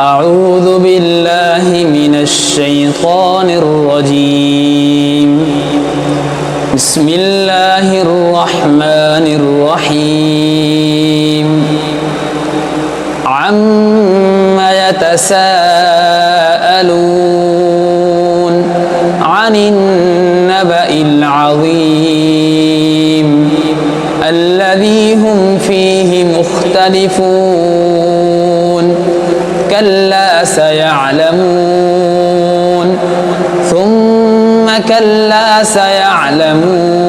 أعوذ بالله من الشيطان الرجيم. بسم الله الرحمن الرحيم. عما يتساءلون عن النبأ العظيم الذي هم فيه مختلفون كلا سيعلمون ثم كلا سيعلمون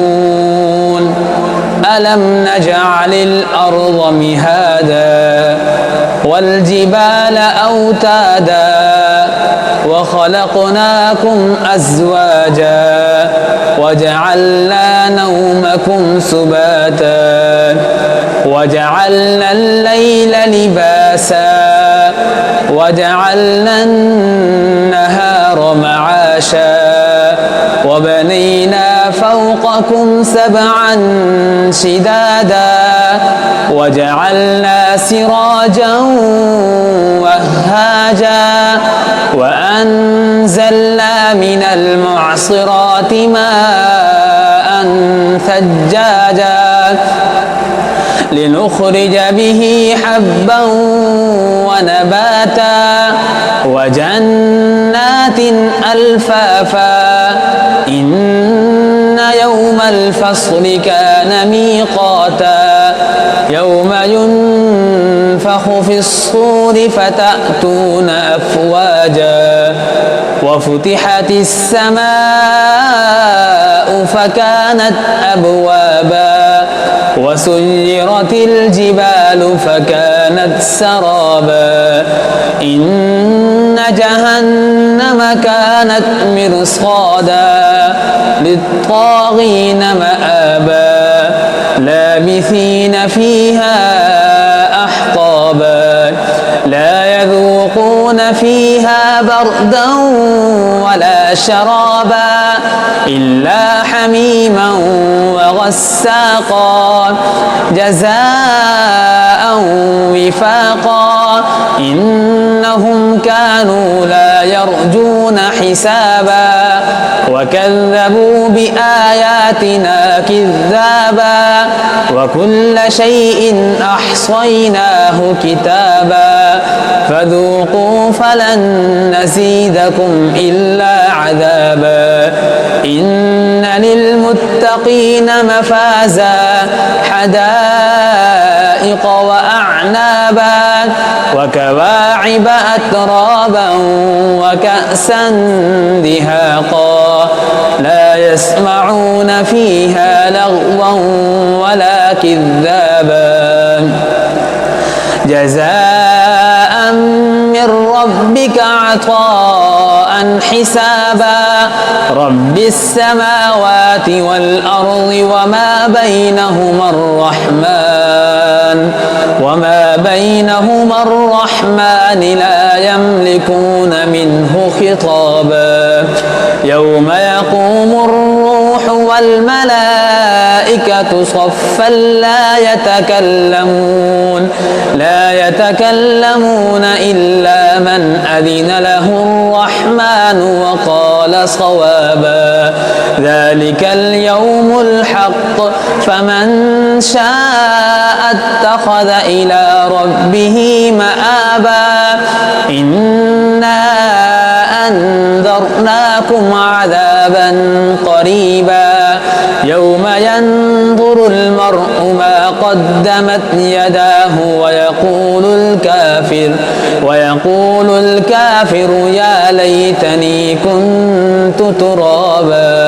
ألم نجعل الأرض مهادا والجبال أوتادا وخلقناكم أزواجا وجعلنا نومكم سباتا وجعلنا الليل لباسا وجعلنا النهار معاشا وبنينا فوقكم سبعا شدادا وجعلنا سراجا وهاجا وأنزلنا من المعصرات ماء ثجاجا لنخرج به حبا ونباتا وجنات ألفافا إن يوم الفصل كان ميقاتا يوم ينفخ في الصور فتأتون أفواجا وفتحت السماء فكانت أبوابا وسيرت الجبال فكانت سرابا إن جهنم كانت مرصادا للطاغين مآبا لابثين فيها أحقابا لا يذوقون فيها بردا ولا شرابا إلا حميما وغساقا جزاء وفاقا إنهم كانوا لا يرجون حسابا وكذبوا بآياتنا كذابا وكل شيء أحصيناه كتابا فذوقوا فلن نزيدكم إلا عذابا إن للمتقين مفازا حدائق وأعنابا وكواعب أترابا وكأسا دهاقا لا يسمعون فيها لغوا ولا كذابا جزاء من ربك عطاء حسابا رب السماوات والأرض وما بينهما الرحمن لا يملكون منه خطابا يوم يقوم الروح والملائكة صفا لا يتكلمون إلا من أذن له الرحمن وقال صوابا ذلك اليوم الحق فمن شاء اتخذ إلى ربه مآبا إنا أنذرناكم عذابا قريبا يوم ينظر المرء ما قدمت يداه ويقول الكافر يا ليتني كنت ترابا